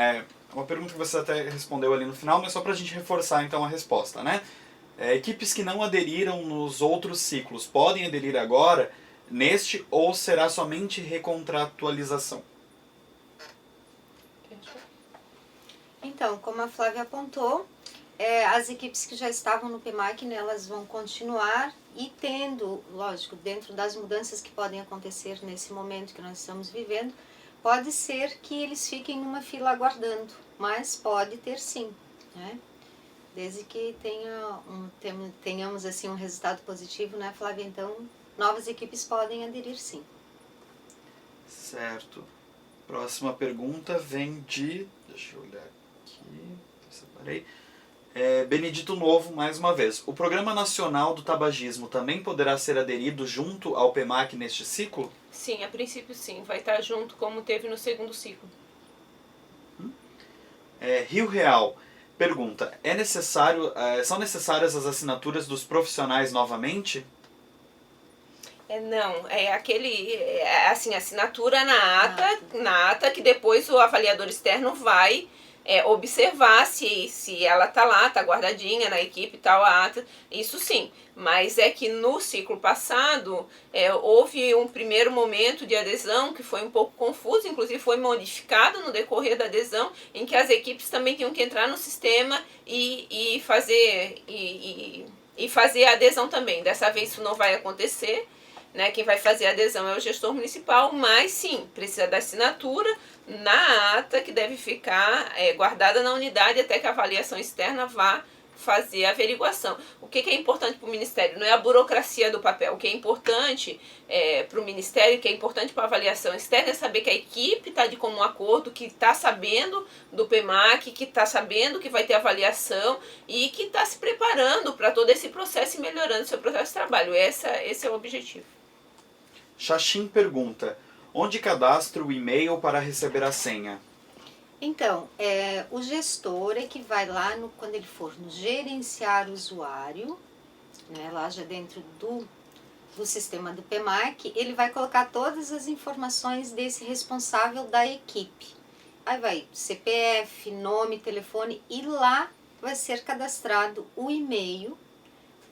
uma pergunta que você até respondeu ali no final, mas só para a gente reforçar então a resposta, né? Equipes que não aderiram nos outros ciclos podem aderir agora neste ou será somente recontratualização? Então, como a Flávia apontou, as equipes que já estavam no PEMAC, né, elas vão continuar e tendo, lógico, dentro das mudanças que podem acontecer nesse momento que nós estamos vivendo, pode ser que eles fiquem numa fila aguardando, mas pode ter sim, né? Desde que tenhamos assim um resultado positivo, né, Flávia? Então, novas equipes podem aderir, sim. Certo. Próxima pergunta vem de... Deixa eu olhar aqui. Separei. Benedito Novo, mais uma vez. O Programa Nacional do Tabagismo também poderá ser aderido junto ao PEMAC neste ciclo? Sim, a princípio sim. Vai estar junto como teve no segundo ciclo. Rio Real pergunta: são necessárias as assinaturas dos profissionais novamente? Não, assim, assinatura na ata que depois o avaliador externo vai observar se ela tá lá, tá guardadinha na equipe e tal, a ata, isso sim. Mas é que no ciclo passado houve um primeiro momento de adesão que foi um pouco confuso, inclusive foi modificado no decorrer da adesão, em que as equipes também tinham que entrar no sistema e fazer a adesão também. Dessa vez isso não vai acontecer. Né, quem vai fazer a adesão é o gestor municipal, mas sim, precisa da assinatura na ata que deve ficar guardada na unidade até que a avaliação externa vá fazer a averiguação. O que é importante para o Ministério? Não é a burocracia do papel. O que é importante para o Ministério, o que é importante para a avaliação externa é saber que a equipe está de comum acordo, que está sabendo do PEMAC, que está sabendo que vai ter avaliação e que está se preparando para todo esse processo e melhorando seu processo de trabalho. Esse é o objetivo. Xaxim pergunta: onde cadastro o e-mail para receber a senha? Então, o gestor é que vai lá, quando ele for no gerenciar usuário, né, lá já dentro do sistema do PEMAC, ele vai colocar todas as informações desse responsável da equipe. Aí vai CPF, nome, telefone, e lá vai ser cadastrado o e-mail,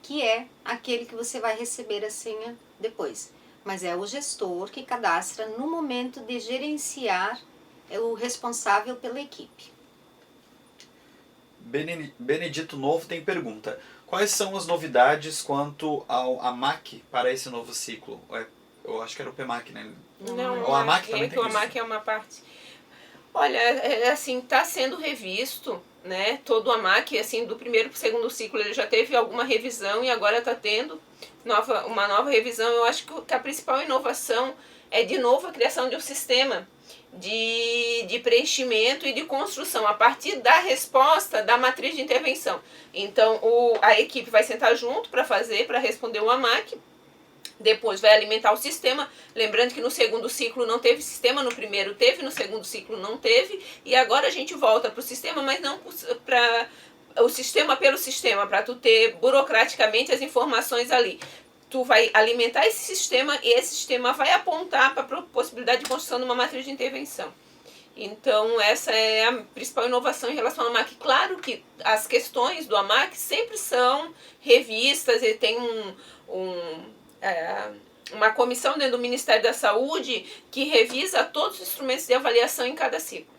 que é aquele que você vai receber a senha depois. Mas é o gestor que cadastra no momento de gerenciar o responsável pela equipe. Benedito Novo tem pergunta: quais são as novidades quanto ao AMAC para esse novo ciclo? Eu acho que era o PEMAC, né? Não, o AMAC também tem o AMAC é uma parte. Olha, assim, está sendo revisto, né? Todo o AMAC, assim, do primeiro para o segundo ciclo, ele já teve alguma revisão e agora está tendo uma nova revisão. Eu acho que a principal inovação é, de novo, a criação de um sistema de preenchimento e de construção a partir da resposta da matriz de intervenção. Então, a equipe vai sentar junto para responder o AMAC. Depois vai alimentar o sistema, lembrando que no segundo ciclo não teve sistema, no primeiro teve, no segundo ciclo não teve, e agora a gente volta para o sistema, mas não para o sistema pelo sistema, para tu ter burocraticamente as informações ali. Tu vai alimentar esse sistema e esse sistema vai apontar para a possibilidade de construção de uma matriz de intervenção. Então, essa é a principal inovação em relação ao AMAC. Claro que as questões do AMAC sempre são revistas, e tem uma comissão dentro do Ministério da Saúde que revisa todos os instrumentos de avaliação em cada ciclo.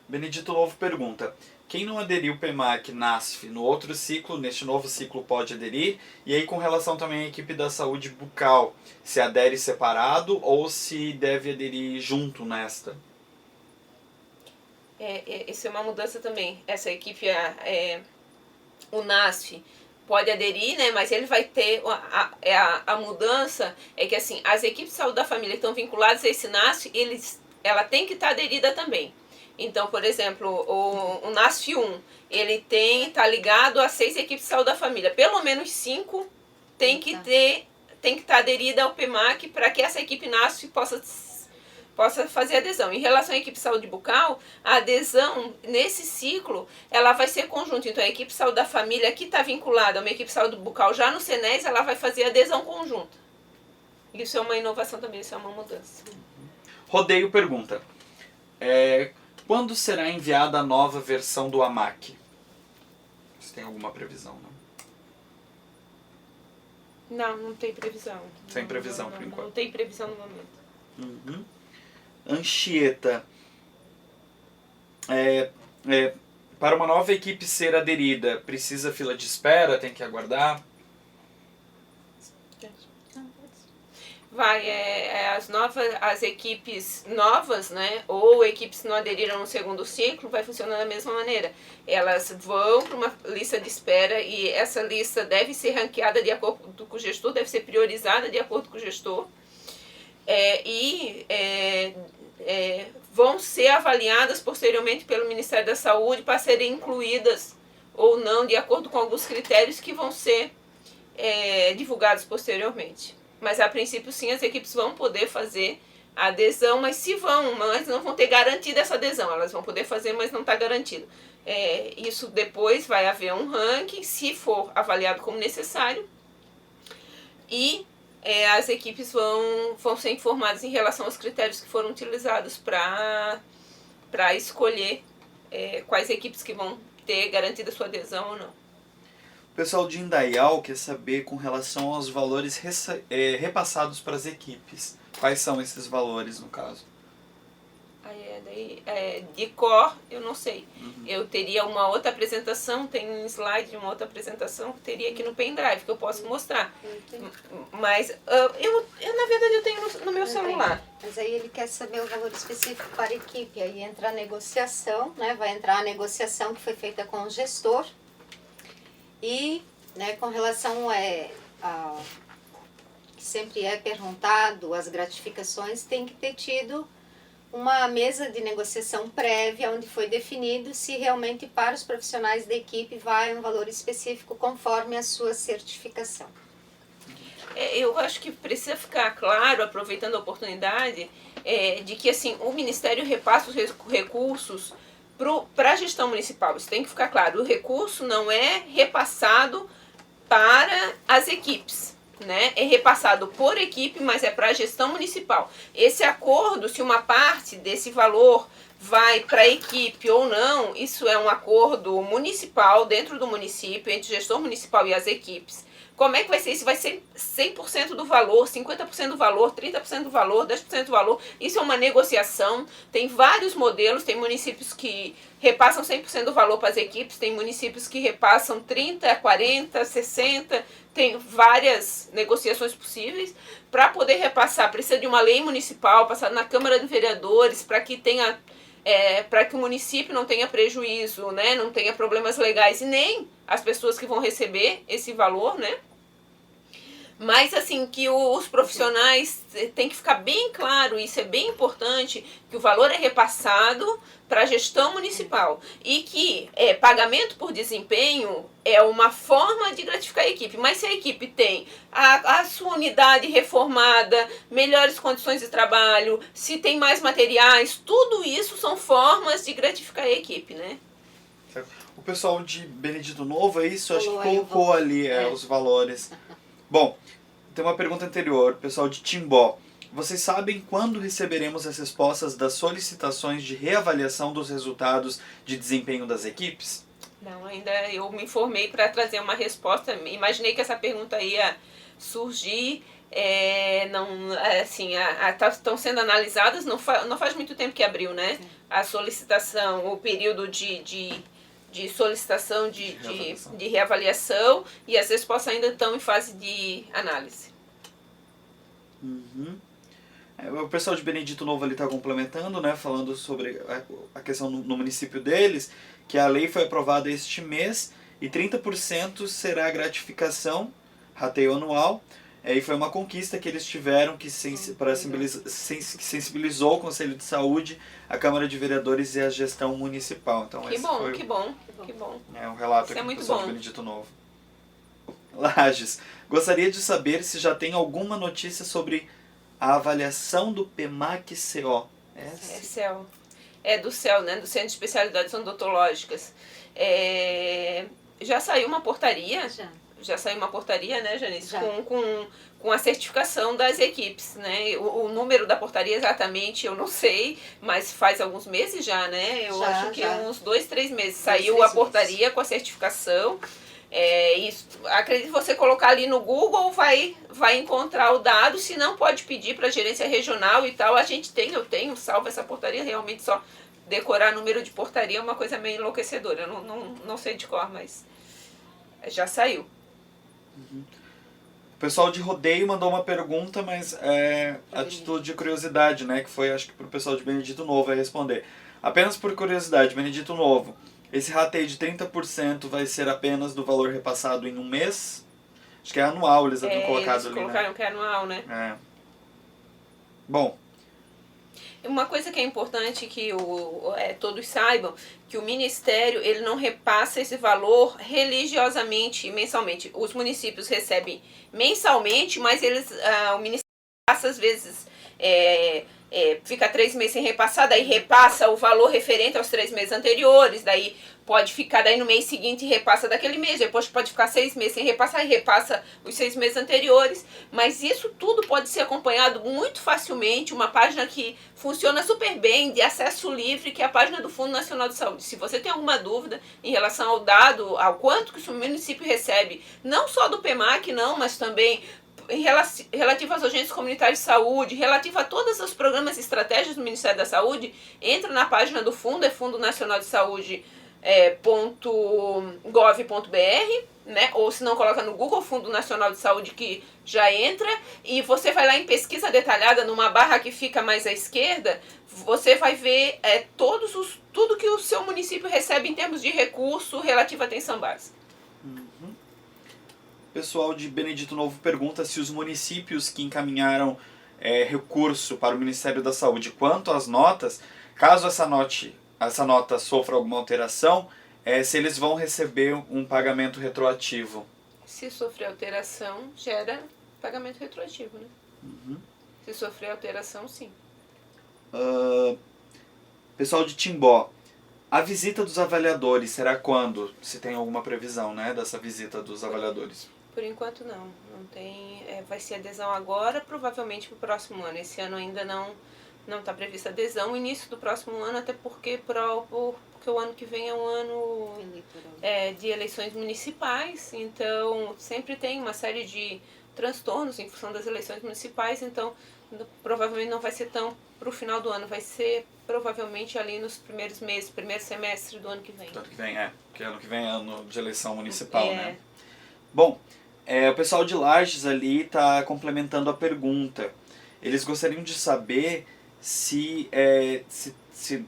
Benedito Novo pergunta: quem não aderiu ao PEMAC, NASF, no outro ciclo, neste novo ciclo pode aderir? E aí, com relação também à equipe da saúde bucal, se adere separado ou se deve aderir junto nesta? Isso é uma mudança também. Essa equipe, o NASF, pode aderir, né? Mas ele vai ter a mudança é que assim, as equipes de saúde da família que estão vinculadas a esse NASF, ela tem que estar aderida também. Então, por exemplo, o NASF 1, ele está ligado a 6 equipes de saúde da família. Pelo menos 5 tem que estar aderida ao PEMAC para que essa equipe NASF possa fazer adesão. Em relação à equipe de saúde bucal, a adesão nesse ciclo, ela vai ser conjunta. Então, a equipe de saúde da família que está vinculada a uma equipe de saúde bucal já no SENES, ela vai fazer adesão conjunta. Isso é uma inovação também, isso é uma mudança. Rodeio pergunta: quando será enviada a nova versão do AMAC? Você tem alguma previsão, não? Não tem previsão. Sem previsão, por enquanto. Não tem previsão no momento. Uhum. Anchieta: para uma nova equipe ser aderida, precisa fila de espera? Tem que aguardar? Vai, as equipes novas, né, ou equipes que não aderiram no segundo ciclo, vai funcionar da mesma maneira. Elas vão para uma lista de espera e essa lista deve ser ranqueada de acordo com o gestor, deve ser priorizada de acordo com o gestor. Vão ser avaliadas posteriormente pelo Ministério da Saúde para serem incluídas ou não, de acordo com alguns critérios que vão ser divulgados posteriormente. Mas a princípio sim, as equipes vão poder fazer a adesão, mas não vão ter garantida essa adesão. Elas vão poder fazer, mas não está garantido. Isso depois vai haver um ranking, se for avaliado como necessário, e as equipes vão ser informadas em relação aos critérios que foram utilizados para escolher quais equipes que vão ter garantida sua adesão ou não. O pessoal de Indaial quer saber com relação aos valores repassados para as equipes. Quais são esses valores, no caso? De cor, eu não sei. Eu teria uma outra apresentação, tem um slide de uma outra apresentação que teria aqui no pendrive, que eu posso mostrar. Mas na verdade eu tenho no meu celular. Mas aí ele quer saber o valor específico para a equipe. Aí entra a negociação, né? Vai entrar a negociação que foi feita com o gestor. E, né, com relação que sempre é perguntado, as gratificações, tem que ter tido uma mesa de negociação prévia, onde foi definido se realmente para os profissionais da equipe vai um valor específico conforme a sua certificação. Eu acho que precisa ficar claro, aproveitando a oportunidade, de que assim, o Ministério repassa os recursos para a gestão municipal. Isso tem que ficar claro. O recurso não é repassado para as equipes, né? É repassado por equipe, mas é para a gestão municipal. Esse acordo, se uma parte desse valor vai para a equipe ou não, isso é um acordo municipal dentro do município, entre o gestor municipal e as equipes. Como é que vai ser isso? Vai ser 100% do valor, 50% do valor, 30% do valor, 10% do valor. Isso é uma negociação. Tem vários modelos. Tem municípios que repassam 100% do valor para as equipes. Tem municípios que repassam 30%, 40%, 60%. Tem várias negociações possíveis. Para poder repassar, precisa de uma lei municipal passada na Câmara de Vereadores para que tenha... para que o município não tenha prejuízo, né, não tenha problemas legais e nem as pessoas que vão receber esse valor, né? Mas assim, que os profissionais tem que ficar bem claro, isso é bem importante, que o valor é repassado para a gestão municipal e que pagamento por desempenho é uma forma de gratificar a equipe. Mas se a equipe tem a sua unidade reformada, melhores condições de trabalho, se tem mais materiais, tudo isso são formas de gratificar a equipe, né? O pessoal de Benedito Novo, é isso? Acho que colocou ali os valores. Bom, tem uma pergunta anterior, pessoal de Timbó. Vocês sabem quando receberemos as respostas das solicitações de reavaliação dos resultados de desempenho das equipes? Não, ainda eu me informei para trazer uma resposta. Imaginei que essa pergunta ia surgir. Estão sendo analisadas, não faz muito tempo que abriu, né? A solicitação, o período de solicitação de reavaliação e as respostas ainda estão em fase de análise. O pessoal de Benedito Novo está complementando, né, falando sobre a questão no município deles, que a lei foi aprovada este mês e 30% será a gratificação, rateio anual, e foi uma conquista que eles tiveram que sensibilizou o Conselho de Saúde, a Câmara de Vereadores e a gestão municipal. Então, que bom. É um relato aqui do pessoal de Benedito Novo. Lages, gostaria de saber se já tem alguma notícia sobre a avaliação do PEMAC-CO. CEL. Do CEL, né? Do Centro de Especialidades Odontológicas. Já saiu uma portaria? Já saiu uma portaria, né, Janice? Com a certificação das equipes, né? O número da portaria exatamente eu não sei, mas faz alguns meses já, né? Eu acho que uns 2, 3 meses. Saiu a portaria com a certificação. Acredito que você colocar ali no Google vai encontrar o dado, se não pode pedir para a gerência regional e tal. Eu tenho salvo essa portaria, realmente só decorar número de portaria é uma coisa meio enlouquecedora. Eu não sei de cor, mas já saiu. O pessoal de Rodeio mandou uma pergunta, mas é a título de curiosidade, né? Que foi, acho que pro pessoal de Benedito Novo vai responder. Apenas por curiosidade, Benedito Novo, esse rateio de 30% vai ser apenas do valor repassado em um mês? Acho que é anual, eles haviam colocado eles ali, colocaram né? que é anual, né? É. Bom, Uma coisa que é importante que todos saibam, que o Ministério ele não repassa esse valor religiosamente, mensalmente. Os municípios recebem mensalmente, mas o Ministério passa às vezes, fica 3 meses sem repassar, daí repassa o valor referente aos 3 meses anteriores, daí pode ficar daí no mês seguinte e repassa daquele mês, depois pode ficar 6 meses sem repassar e repassa os 6 meses anteriores, mas isso tudo pode ser acompanhado muito facilmente, uma página que funciona super bem, de acesso livre, que é a página do Fundo Nacional de Saúde. Se você tem alguma dúvida em relação ao dado, ao quanto que o município recebe, não só do PEMAC, não, mas também relativo às agências comunitárias de saúde, relativo a todos os programas e estratégias do Ministério da Saúde, entra na página do fundo, é Fundo Nacional de Saúde .gov.br, né? Ou se não, coloca no Google Fundo Nacional de Saúde, que já entra, e você vai lá em pesquisa detalhada, numa barra que fica mais à esquerda, você vai ver tudo que o seu município recebe em termos de recurso relativo à atenção básica. o pessoal de Benedito Novo pergunta se os municípios que encaminharam recurso para o Ministério da Saúde quanto às notas, caso essa nota sofra alguma alteração, se eles vão receber um pagamento retroativo. Se sofrer alteração, gera pagamento retroativo, né? Se sofrer alteração, sim. Pessoal de Timbó, a visita dos avaliadores será quando? Se tem alguma previsão, né, dessa visita dos avaliadores? Por enquanto não tem, vai ser adesão agora, provavelmente para o próximo ano. Esse ano ainda não está prevista adesão, início do próximo ano, até porque o ano que vem é um ano de eleições municipais, então sempre tem uma série de transtornos em função das eleições municipais, então provavelmente não vai ser tão para o final do ano, vai ser provavelmente ali nos primeiros meses, primeiro semestre do ano que vem. Do ano que vem, porque ano que vem é ano de eleição municipal, né? Bom, o pessoal de Lages ali está complementando a pergunta. Eles gostariam de saber se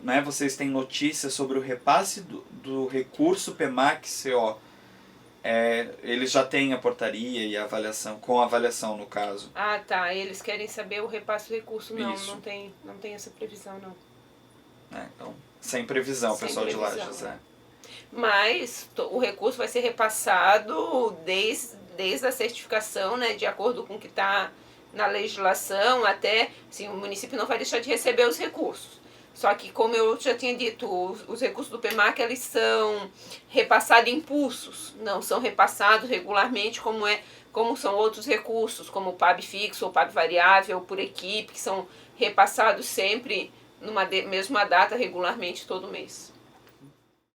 né, vocês têm notícias sobre o repasse do recurso PEMAC-CO. Eles já têm a portaria e a avaliação, com a avaliação no caso. Ah, tá. Eles querem saber o repasse do recurso. Não, Isso. não tem essa previsão, não. Então, sem previsão, Sem pessoal previsão, de Lages. Mas o recurso vai ser repassado desde a certificação, né, de acordo com o que está na legislação, até assim, o município não vai deixar de receber os recursos. Só que, como eu já tinha dito, os recursos do PEMAC eles são repassados em pulsos, não são repassados regularmente como são outros recursos, como o PAB fixo ou PAB variável por equipe, que são repassados sempre numa mesma data regularmente todo mês.